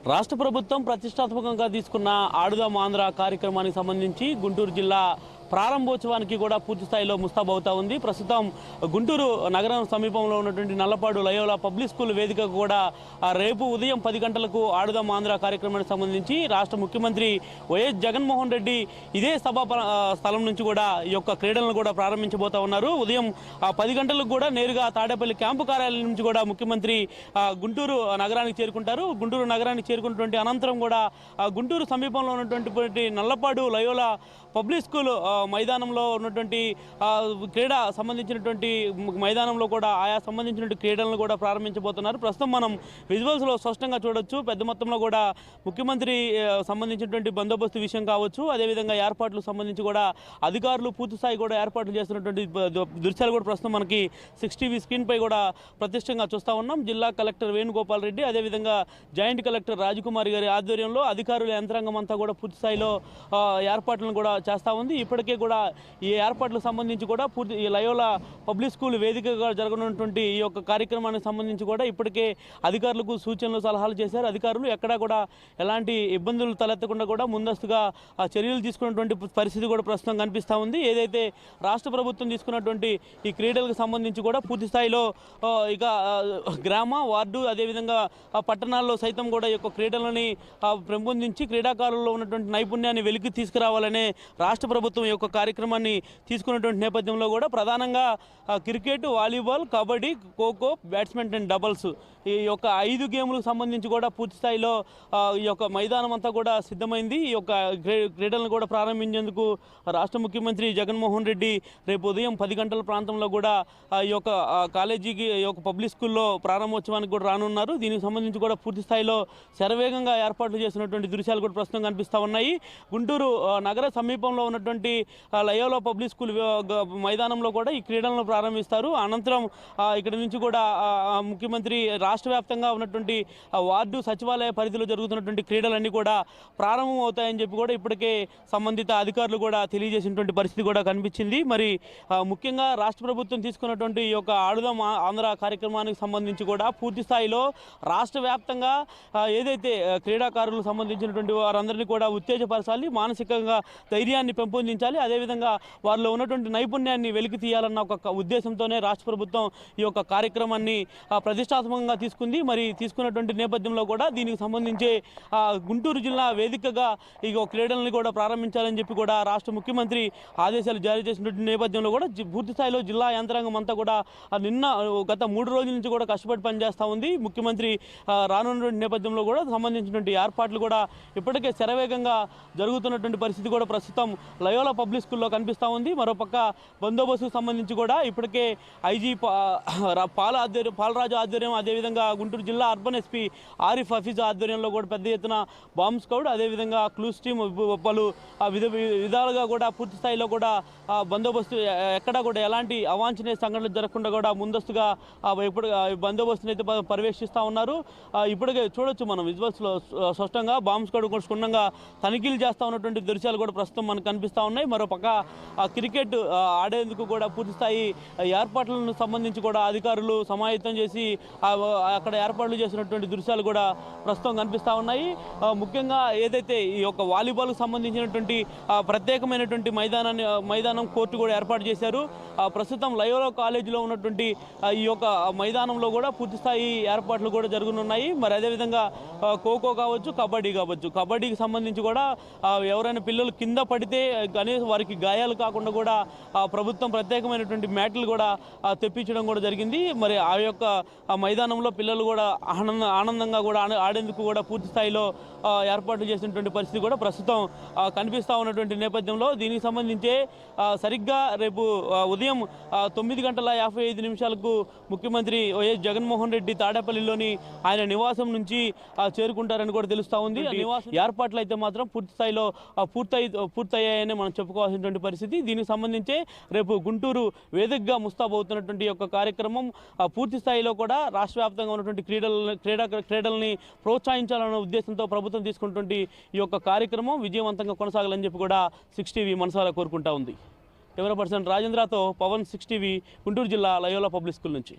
రాష్ట్ర ప్రభుత్వం ప్రతిష్టాత్మకంగా తీసుకున్న ఆడుదాం ఆంధ్ర కార్యక్రమానికి సంబంధించి గుంటూరు జిల్లా ప్రారంభోత్సవానికి కూడా పూర్తి స్థాయిలో ముస్తాబవుతా ఉంది. ప్రస్తుతం గుంటూరు నగరం సమీపంలో ఉన్నటువంటి నల్లపాడు లయోలా పబ్లిక్ స్కూల్ వేదిక కూడా రేపు ఉదయం 10 గంటలకు ఆడుదాం ఆంధ్ర కార్యక్రమానికి సంబంధించి రాష్ట్ర ముఖ్యమంత్రి వైఎస్ జగన్మోహన్ రెడ్డి ఇదే సభా స్థలం నుంచి కూడా ఈ యొక్క క్రీడలను కూడా ప్రారంభించబోతా ఉన్నారు. ఉదయం 10 గంటలకు కూడా నేరుగా తాడేపల్లి క్యాంపు కార్యాలయం నుంచి కూడా ముఖ్యమంత్రి గుంటూరు నగరానికి చేరుకుంటారు. గుంటూరు నగరానికి చేరుకున్నటువంటి అనంతరం కూడా గుంటూరు సమీపంలో ఉన్నటువంటి నల్లపాడు లయోలా పబ్లిక్ స్కూల్ మైదానంలో ఉన్నటువంటి క్రీడా సంబంధించినటువంటి మైదానంలో కూడా ఆయా సంబంధించినటువంటి క్రీడలను కూడా ప్రారంభించబోతున్నారు. ప్రస్తుతం మనం విజువల్స్లో స్పష్టంగా చూడొచ్చు. పెద్ద మొత్తంలో కూడా ముఖ్యమంత్రి సంబంధించినటువంటి బందోబస్తు విషయం కావచ్చు, అదేవిధంగా ఏర్పాట్లకు సంబంధించి కూడా అధికారులు పూర్తిస్థాయి కూడా ఏర్పాట్లు చేస్తున్నటువంటి దృశ్యాలు కూడా ప్రస్తుతం మనకి 6 టీవీ స్క్రీన్పై కూడా ప్రత్యక్షంగా చూస్తూ ఉన్నాం. జిల్లా కలెక్టర్ వేణుగోపాల్ రెడ్డి, అదేవిధంగా జాయింట్ కలెక్టర్ రాజకుమారి గారి ఆధ్వర్యంలో అధికారుల యంత్రాంగం అంతా కూడా పూర్తిస్థాయిలో ఏర్పాట్లను కూడా చేస్తూ ఉంది. ఇప్పటికే కూడా ఈ ఏర్పాట్లకు సంబంధించి కూడా ఈ లయోలా పబ్లిక్ స్కూల్ వేదికగా జరగనున్నటువంటి ఈ యొక్క కార్యక్రమానికి సంబంధించి కూడా ఇప్పటికే అధికారులకు సూచనలు సలహాలు చేశారు. అధికారులు ఎక్కడా కూడా ఎలాంటి ఇబ్బందులు తలెత్తకుండా కూడా ముందస్తుగా చర్యలు తీసుకున్నటువంటి పరిస్థితి కూడా ప్రస్తుతం కనిపిస్తూ ఉంది. ఏదైతే రాష్ట్ర ప్రభుత్వం తీసుకున్నటువంటి ఈ క్రీడలకు సంబంధించి కూడా పూర్తి స్థాయిలో ఇక గ్రామ వార్డు అదేవిధంగా పట్టణాల్లో సైతం కూడా ఈ యొక్క క్రీడలని పెంపొందించి క్రీడాకారుల్లో ఉన్నటువంటి నైపుణ్యాన్ని వెలికి తీసుకురావాలనే రాష్ట్ర ప్రభుత్వం ఈ యొక్క కార్యక్రమాన్ని తీసుకున్నటువంటి నేపథ్యంలో కూడా ప్రధానంగా cricket, volleyball, kabaddi, kho kho, badminton, doubles ఈ యొక్క 5 గేములకు సంబంధించి కూడా పూర్తి స్థాయిలో ఈ యొక్క మైదానం అంతా కూడా సిద్ధమైంది. ఈ యొక్క క్రీడలను కూడా ప్రారంభించేందుకు రాష్ట్ర ముఖ్యమంత్రి జగన్మోహన్ రెడ్డి రేపు ఉదయం 10 గంటల ప్రాంతంలో కూడా ఈ యొక్క కాలేజీకి ఈ యొక్క పబ్లిక్ స్కూల్లో ప్రారంభోత్సవానికి కూడా రానున్నారు. దీనికి సంబంధించి కూడా పూర్తి స్థాయిలో శరవేగంగా ఏర్పాట్లు చేసినటువంటి దృశ్యాలు కూడా ప్రస్తుతం కనిపిస్తూ ఉన్నాయి. గుంటూరు నగర సమీపంలో ఉన్నటువంటి లయోలా పబ్లిక్ స్కూల్ మైదానంలో కూడా ఈ క్రీడలను ప్రారంభిస్తారు. అనంతరం ఇక్కడ నుంచి కూడా ముఖ్యమంత్రి రాష్ట్ర వ్యాప్తంగా ఉన్నటువంటి వార్డు సచివాలయ పరిధిలో జరుగుతున్నటువంటి క్రీడలన్నీ కూడా ప్రారంభం అవుతాయని చెప్పి కూడా ఇప్పటికే సంబంధిత అధికారులు కూడా తెలియజేసినటువంటి పరిస్థితి కూడా కనిపించింది. మరి ముఖ్యంగా రాష్ట్ర ప్రభుత్వం తీసుకున్నటువంటి ఈ యొక్క ఆడుదాం ఆంధ్ర కార్యక్రమానికి సంబంధించి కూడా పూర్తి స్థాయిలో రాష్ట్ర వ్యాప్తంగా ఏదైతే క్రీడాకారులకు సంబంధించినటువంటి వారందరినీ కూడా ఉత్తేజపరచాలి, మానసికంగా ధైర్యాన్ని పెంపొందించాలి, అదేవిధంగా వారిలో ఉన్నటువంటి నైపుణ్యాన్ని వెలికి తీయాలన్న ఒక ఉద్దేశంతోనే రాష్ట్ర ప్రభుత్వం ఈ యొక్క కార్యక్రమాన్ని ప్రతిష్టాత్మకంగా తీసుకుంది. మరి తీసుకున్నటువంటి నేపథ్యంలో కూడా దీనికి సంబంధించి గుంటూరు జిల్లా వేదికగా ఈ క్రీడలను కూడా ప్రారంభించాలని చెప్పి కూడా రాష్ట్ర ముఖ్యమంత్రి ఆదేశాలు జారీ చేసినటువంటి నేపథ్యంలో కూడా పూర్తి స్థాయిలో జిల్లా యంత్రాంగం అంతా కూడా గత 3 రోజుల నుంచి కూడా కష్టపడి పనిచేస్తూ ఉంది. ముఖ్యమంత్రి రానున్నటువంటి నేపథ్యంలో కూడా సంబంధించినటువంటి ఏర్పాట్లు కూడా ఇప్పటికే శరవేగంగా జరుగుతున్నటువంటి పరిస్థితి కూడా ప్రస్తుతం లయోలా పబ్లిక్ స్కూల్లో కనిపిస్తూ ఉంది. మరోపక్క బందోబస్తుకు సంబంధించి కూడా ఇప్పటికే ఐజీ పాలరాజు ఆధ్వర్యం, అదేవిధంగా గుంటూరు జిల్లా అర్బన్ ఎస్పీ ఆరిఫ్ హఫీజ్ ఆధ్వర్యంలో కూడా పెద్ద ఎత్తున బాంబ్ స్క్వాడ్, అదేవిధంగా క్లూస్ టీమ్ పలు విధాలుగా కూడా పూర్తి స్థాయిలో కూడా బందోబస్తు ఎక్కడా కూడా ఎలాంటి అవాంఛనీయ సంఘటనలు జరగకుండా కూడా ముందస్తుగా ఇప్పుడు బందోబస్తుని అయితే పర్యవేక్షిస్తూ ఉన్నారు. ఇప్పటికే చూడొచ్చు మనం విజువల్స్లో స్పష్టంగా బాంబ్ స్క్వాడ్ క్షుణ్ణంగా తనిఖీలు చేస్తూ ఉన్నటువంటి దృశ్యాలు కూడా ప్రస్తుతం మనకు కనిపిస్తూ ఉన్నాయి. మరోపక్క క్రికెట్ ఆడేందుకు కూడా పూర్తి స్థాయి ఏర్పాట్లను సంబంధించి కూడా అధికారులు సమాయత్తం చేసి అక్కడ ఏర్పాట్లు చేసినటువంటి దృశ్యాలు కూడా ప్రస్తుతం కనిపిస్తూ ఉన్నాయి. ముఖ్యంగా ఏదైతే ఈ యొక్క వాలీబాల్కు సంబంధించినటువంటి ప్రత్యేకమైనటువంటి మైదానం కోర్టు కూడా ఏర్పాటు చేశారు. ప్రస్తుతం లయోలా కాలేజీలో ఉన్నటువంటి ఈ యొక్క మైదానంలో కూడా పూర్తి స్థాయి ఏర్పాట్లు కూడా జరుగుతున్నాయి. మరి అదేవిధంగా ఖోఖో కావచ్చు, కబడ్డీ కావచ్చు, కబడ్డీకి సంబంధించి కూడా ఎవరైనా పిల్లలు కింద పడితే కనీసం వారికి గాయాలు కాకుండా కూడా ప్రభుత్వం ప్రత్యేకమైనటువంటి మ్యాట్లు కూడా తెప్పించడం కూడా జరిగింది. మరి ఆ యొక్క మైదానంలో పిల్లలు కూడా ఆనందంగా కూడా ఆడేందుకు కూడా పూర్తి స్థాయిలో ఏర్పాట్లు చేసినటువంటి పరిస్థితి కూడా ప్రస్తుతం కనిపిస్తూ ఉన్నటువంటి నేపథ్యంలో దీనికి సంబంధించి సరిగ్గా రేపు ఉదయం 9:55 ముఖ్యమంత్రి వైఎస్ జగన్మోహన్ రెడ్డి తాడేపల్లిలోని ఆయన నివాసం నుంచి చేరుకుంటారని కూడా తెలుస్తూ ఉంది. ఏర్పాట్లు అయితే మాత్రం పూర్తి స్థాయిలో పూర్తయ్యాయని మనం చెప్పుకోవాల్సినటువంటి పరిస్థితి. దీనికి సంబంధించి రేపు గుంటూరు వేదికగా ముస్తాబవుతున్నటువంటి యొక్క కార్యక్రమం పూర్తి స్థాయిలో కూడా రాష్ట్ర వ్యాప్తంగా ఉన్నటువంటి క్రీడల్ని ప్రోత్సహించాలన్న ఉద్దేశంతో ప్రభుత్వం తీసుకున్నటువంటి ఈ యొక్క కార్యక్రమం విజయవంతంగా కొనసాగాలని చెప్పి కూడా 6 టీవీ మనసారా కోరుకుంటా ఉంది. కెమెరా పర్సన్ రాజేంద్రతో పవన్, 6 టీవీ, గుంటూరు జిల్లా లయోలా పబ్లిక్ స్కూల్ నుంచి.